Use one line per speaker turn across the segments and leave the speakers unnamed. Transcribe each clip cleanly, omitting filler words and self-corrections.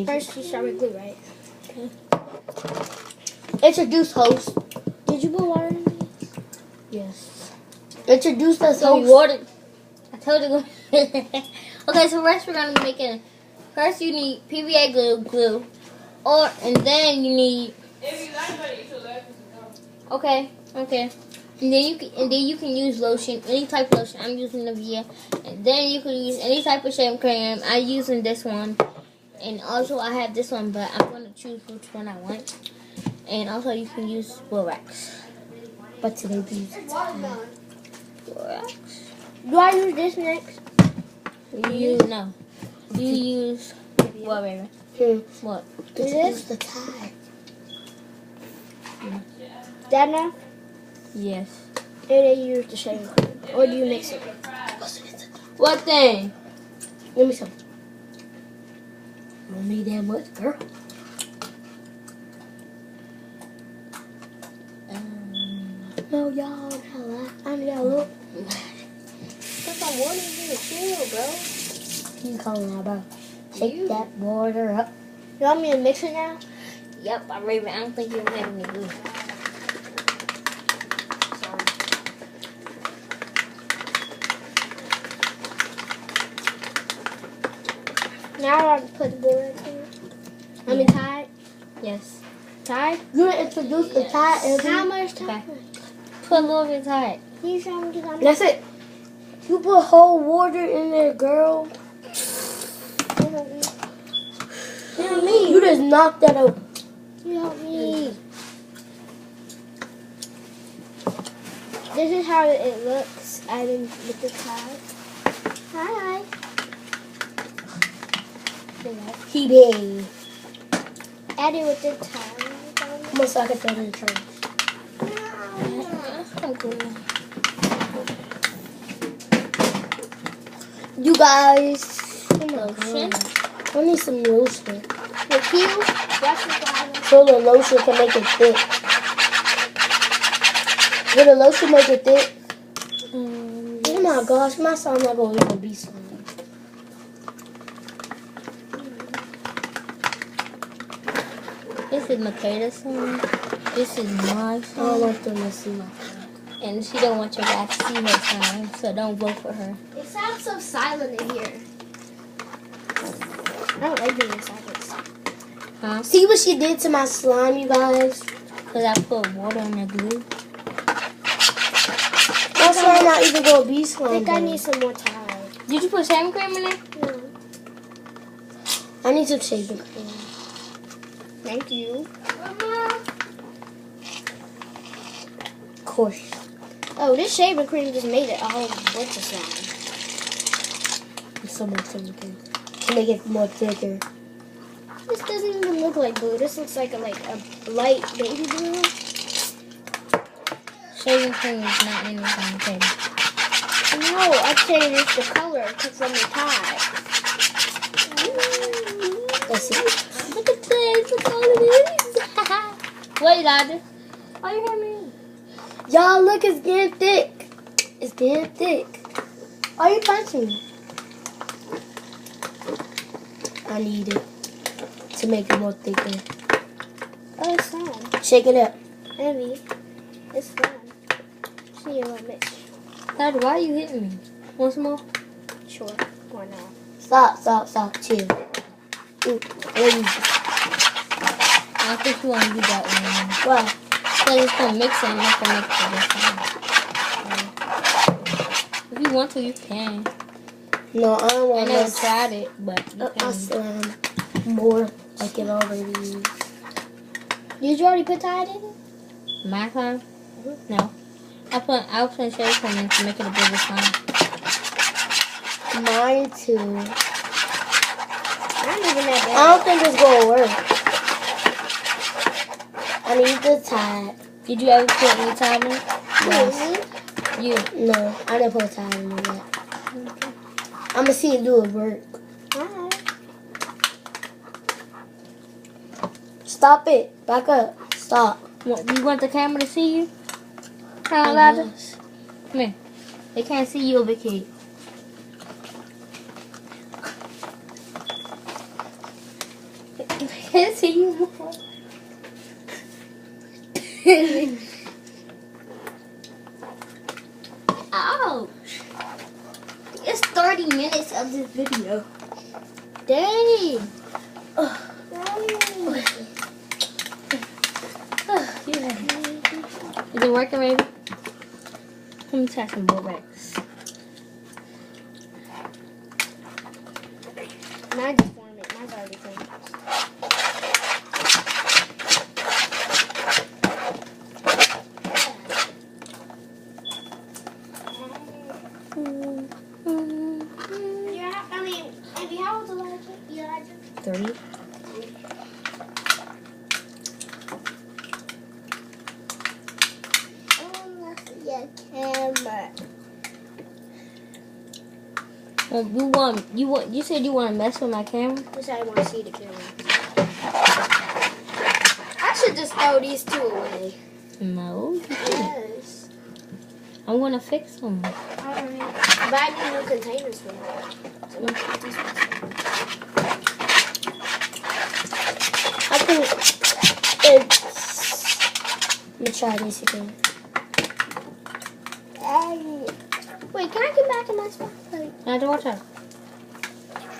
First, you start with glue, right?
Okay. Introduce host.
Did you put water in these?
Yes. Introduce us
So
host.
water. I told you. Okay, so first we're gonna be making. First, you need PVA glue, and then you need. Okay. And then you can use lotion, any type of lotion. I'm using Nivea. And then you can use any type of shaving cream. I'm using this one. And also I have this one, but I'm gonna choose which one I want. And also you can use borax.
But today we use
Borax.
Do I use this next?
You use what, baby? What?
Introduce the tie.
That enough?
Yes.
And then you use the shaving cream. Or do you mix it?
What thing?
Give me some. Don't need that much, girl. No, y'all. I need y'all look.
Put some water in here, chill, bro.
You calling about? Shake that water up.
You want me to mix it now?
Yep, I'm ready. I don't think you're ready to glue.
Now I put the board in it. I mean, tie it.
Yes.
Tie?
You introduce the tie and
How much tie?
Okay. Put a little bit tight.
Can you show me? Because I'm
that's it. You put whole water in there, girl.
Help me.
You just knocked that out.
You help me. This is how it looks. I didn't with the tie. Hi.
PB.
Add it with the tie.
I'm gonna suck it in the trash. You guys.
Lotion.
I need some lotion.
With you, that's the
So the lotion can make it thick. Will the lotion make it thick? Oh my gosh, my son not gonna even be slime.
This is Makaida's son. This is my
I
son.
don't want them to see my son.
And she don't want you guys to see her son, so don't vote for her.
It sounds so silent in here. I don't like being in silence.
Huh?
See what she did to my slime, you guys?
Because I put water in the glue.
My slime not even gonna be
I
slime.
think I
though.
need some more tie.
Did you put shaving cream in there?
No.
I need some shaving cream.
Thank you.
Of course.
Oh, this shaving cream just made it a whole bunch of slime.
There's so much shaving cream to make it more thicker.
This doesn't even look like blue. This looks like a light baby blue.
Shaving cream is not in this one, okay?
No, I'd say it's the color because from the tie.
That's it.
Look at this. Look at all of this. Wait, Dada. Why you hear me?
Y'all, look, it's getting thick. It's getting thick. Why are you punching me? I need it to make it more thicker.
Oh, it's fun.
Shake it up.
Heavy. It's fun. See you a little bit.
Dada, why are you hitting me? Once more?
Sure. Why not?
Stop. Chill. Ooh, lazy.
I don't think you want to do that one.
Why?
Because it's going to mix it and it's going to make it this time. If you want to, you can.
No, I don't
I
want
never
this.
tried it, but you
I'll
can.
slime more like it already is.
Did you already put tie in it?
My time? No. I'll put shaving cream in to make it a bigger slime.
Mine too.
Not even that bad.
I don't think it's gonna work. I need the tie.
Did you ever put any time in it?
Yes.
You.
No, I didn't put a tie in it yet. I'm gonna see it do it work.
Alright.
Stop it. Back up. Stop.
You want the camera to see you? Huh, Dada? Come here. They can't see you over here.
Can't see you more.
Ouch. It's 30 minutes of this video.
Dang.
Is it working, baby? Let me try some more Rex.
Mine's forming. Mine's already formed. Abby, how old is Elijah?
3.
Camera.
You said you want to mess with my camera?
Just I want to see the camera. I should just throw these two away.
No.
Yes.
I'm gonna fix them.
Alright. But I need new containers for them. So let's put these ones.
I think it's. Let me try this again.
Wait, can I get back in my spot? Like,
I don't want to.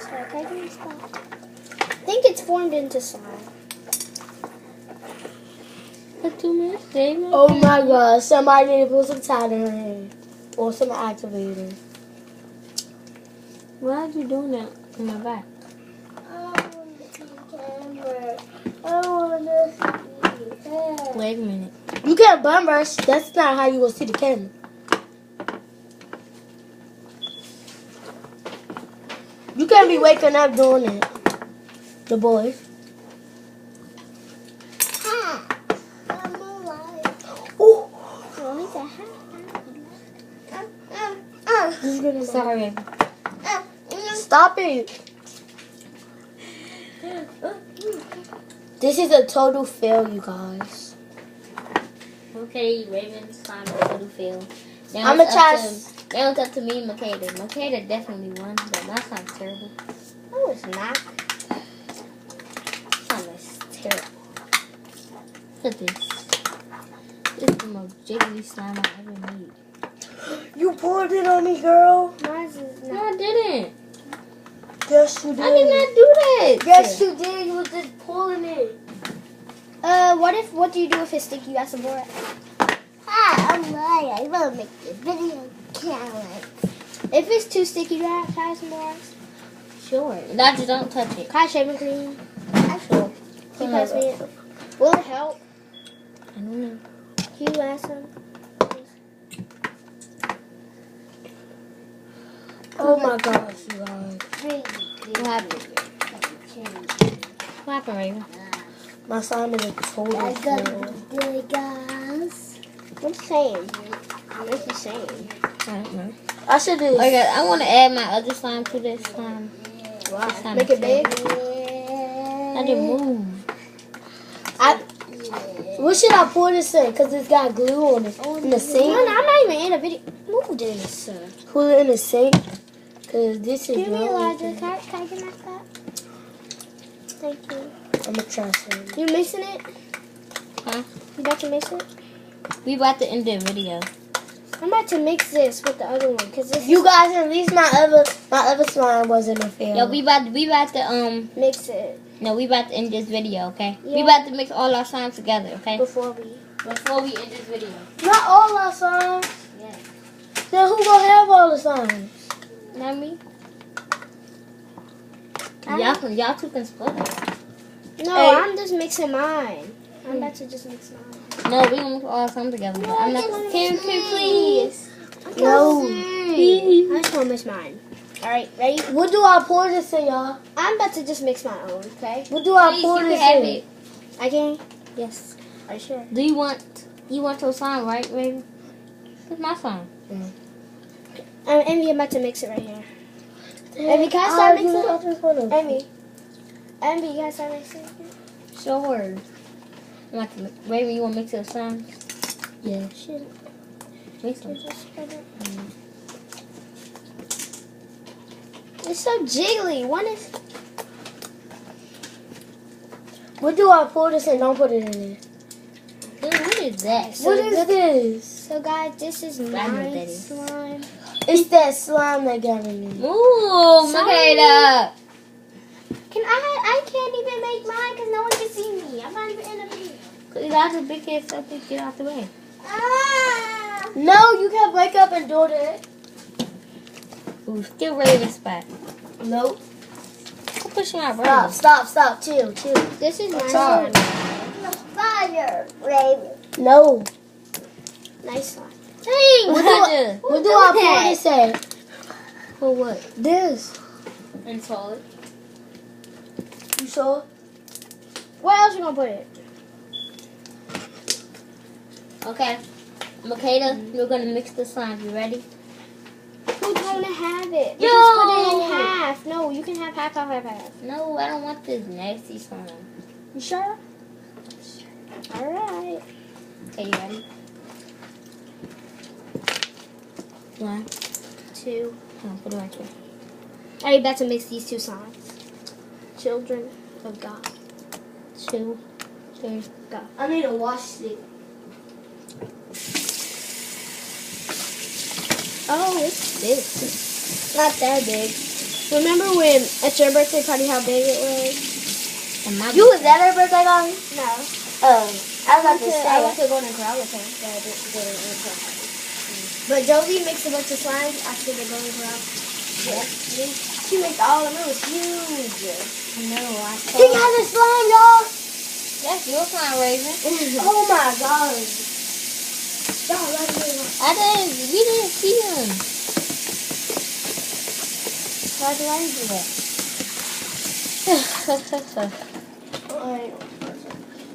sorry, can I get in my spot? I think it's formed into slime.
For 2 minutes, David.
Oh my god, somebody need to put some time in her hand. Or some activator.
Why are you doing that in my back?
I want to see the camera. I want to see the camera.
Wait a minute.
You can't bum rush. That's not how you gonna see the camera. You can't be waking up doing it. The boys.
I'm alive.
Ooh.
Mommy said
This is gonna
Sorry.
Stop it. This is a total fail, you guys.
Okay, Raven's time to do fail.
I'ma try.
Now it's up to me and Makeda. Makeda definitely won, but that sounds terrible.
no, it's not.
Sounds terrible. Look at this. This is the most jiggly slime I ever made.
You poured it on me, girl.
Mine is
No,
not.
I didn't.
Yes, you did.
I did not do that.
Yes, you did. You was just pulling it.
What do you do if it's sticky? You got some more?
Hi, I'm Maya. I'm gonna make the video challenge.
If it's too sticky, do I have to add some more?
Sure. Just don't touch it.
Can I shaving cream?
Sure.
Can you pass me it? Will it help?
I don't know.
Can you add some?
Oh my gosh, you guys.
What happened? What happened, Raven?
My slime is a total fail.
Good guys. What's he saying? What's he saying?
I don't know.
I should just.
Okay, I want to add my other slime to this slime.
Wow.
This slime
Make
is
it big.
terrible. I didn't move.
What should I pour this in? Because it's got glue on it. In the sink?
No, I'm not even in a video. Move this.
Put it in the sink. Because this is
Give me
not
Elijah. Can I get my spot? Thank you.
I'm going to try some.
You mixing it?
Huh?
You about to mix it?
We about to end the video.
I'm about to mix this with the other one because this.
You guys, at least my other slime wasn't a fail.
Yo, we about to
Mix it
no, we about to end this video, okay?
Yeah.
We about to mix all our slimes together, okay?
before we.
Before we end this video.
Not all our slimes.
Yeah.
Then who gonna have all the slimes?
Not me.
I-
Y'all two can split it.
No,
Hey.
I'm just mixing mine. I'm about to just mix mine.
No, we gonna mix all our slimes together. But I'm not. Can please?
No.
I just want to mix mine. All right, ready?
What do I pour this in, y'all?
I'm about to just mix my own. Okay.
What do I
Please,
pour
you
this
can have
in?
it.
I can.
Yes.
Are you sure?
Do you want your slime, right, baby? It's my slime.
Emmy, I'm about to mix it right here. Emmy, can I start mixing? Emmy, you guys start mixing it?
Sure. Baby, you want to mix your slime?
Yeah.
Shit.
Mix them.
Just spread it. It's so jiggly. One is.
What do I pour this in? Don't put it in there.
What is that?
What is this?
So guys, this is
I know what that
my
is.
slime.
It's that slime that got in it.
Ooh, Makeda.
I can't even make mine because no one can see me. I'm not even in the video.
You got the big head stuff to get out the way.
Ah!
No, you can't wake up and do that.
Ooh, still Raven spot.
Nope.
Go push my brother.
Stop. Chill.
This is my
Sorry.
slime. Fire, Raven.
No.
Nice slime.
Hey,
What do I pour this at?
For what?
This.
And solid.
You sure?
Where else you gonna put it?
Okay. Makeda, you're gonna mix the slime. You ready?
Who's gonna have it?
Yo!
Just put it in half. No, you can have half.
No, I don't want this nasty slime.
You sure? Alright.
Okay, you ready? 1,
2.
put it right there.
Are you about to mix these two slimes? Children of God.
2, 3, go.
I need a wash stick.
Oh, it's big. Not that big. Remember when at your birthday party how big it was?
And my
You was at her birthday party?
No.
I was about to
I went
say.
to Golden Corral with her, but I didn't go to the Corral party. But Josie mixed a bunch of slimes after the Golden Corral. Yeah. She mixed all of them. It was huge.
No, I
He got the slime, y'all.
That's your slime, Raven.
Oh my god. Y'all, let me know.
We didn't see him.
Why do I do that?
Alright.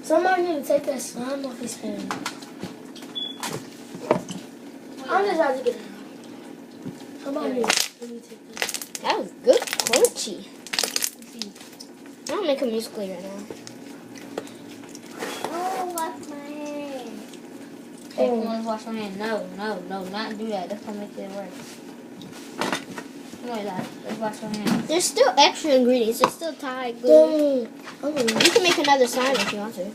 Somebody need to take that slime off his hand. I'm just about to get it out. Somebody need to take that.
That was good crunchy. I'll make a musically right now. Oh, wash my hand.
Hey, if you want to wash your hand, no, not do that. That's gonna make it worse. Like that. Let's wash your hands.
There's still extra ingredients. There's still Thai glue.
Dang.
You can make another slime if you want to.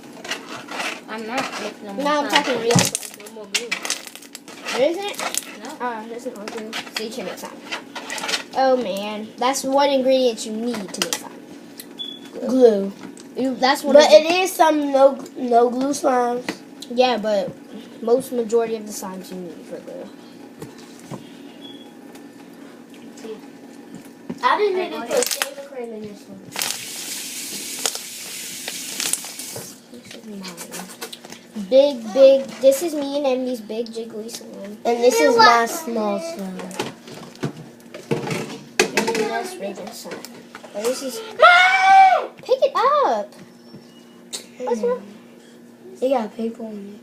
I'm not making them.
No, I'm talking real slime. No more glue. There isn't?
No.
Oh, there's no glue. So you can make slime. Oh man, that's one ingredient you need to make slime.
Glue.
That's one.
But it is some no glue slimes.
Yeah, but most majority of the slimes you need for glue.
I didn't need to put shaving cream in this one.
This is mine. Big. This is me and Emmy's big jiggly slime.
And this is my small slime.
And then that's Raven's slime. Oh, this is. Pick it up. What's wrong?
It got paper on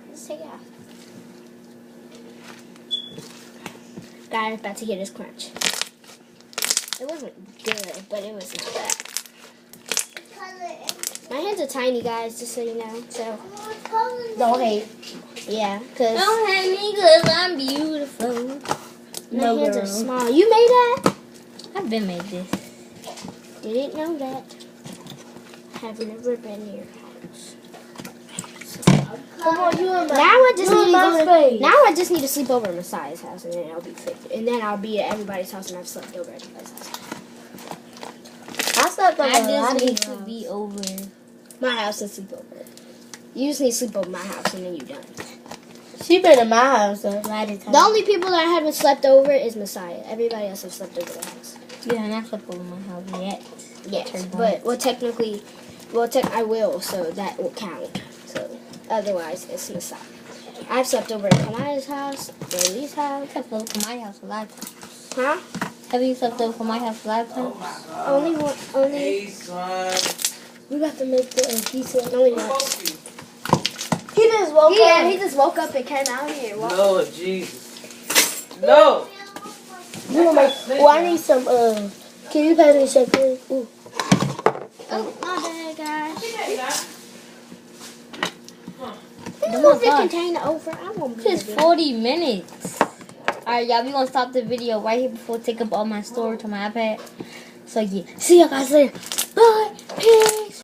Let's take it off. Guys, about to hear this crunch. It wasn't good, but it was not bad. My hands are tiny, guys, just so you know. So
it. Don't hate.
yeah, cause
Don't hate me 'cause I'm beautiful.
my
No,
hands
girl.
are small. You made that?
I've been made this.
Didn't know that. Have never been near your house.
Come on, you and
Now I just
you
need
in my
to go.
space.
Now I just need to sleep over at Messiah's house, and then I'll be fit. And then I'll be at everybody's house, and I've slept over at everybody's house.
I slept over
I
a lot
just
of
need to
your
be over.
My house and sleep over. You just need to sleep over my house, and then you're done.
She been in my house a lot of times.
The only people that I haven't slept over is Messiah. Everybody else has slept over their house.
Yeah, I'm not slept over my house yet.
Yes, but I will, so that will count. So otherwise, it's Messiah. I've slept over at Kamaya's house, Lily's house.
I slept over for my house a lot of times.
Huh?
Have you slept over for my house a lot of times?
Only one. Only.
We got to make the pizza.
Only once.
He just woke
Yeah,
up.
he just woke up and came out here.
Lord Jesus. No!
You want my, I need some, can you pass me champagne? Ooh.
Oh, my bad, guys.
Oh
Move the
my God.
container over. I won't be
It's 40 minutes. Alright, y'all, we gonna stop the video right here before I take up all my storage on my iPad. So, yeah. See y'all guys later. Bye. Peace.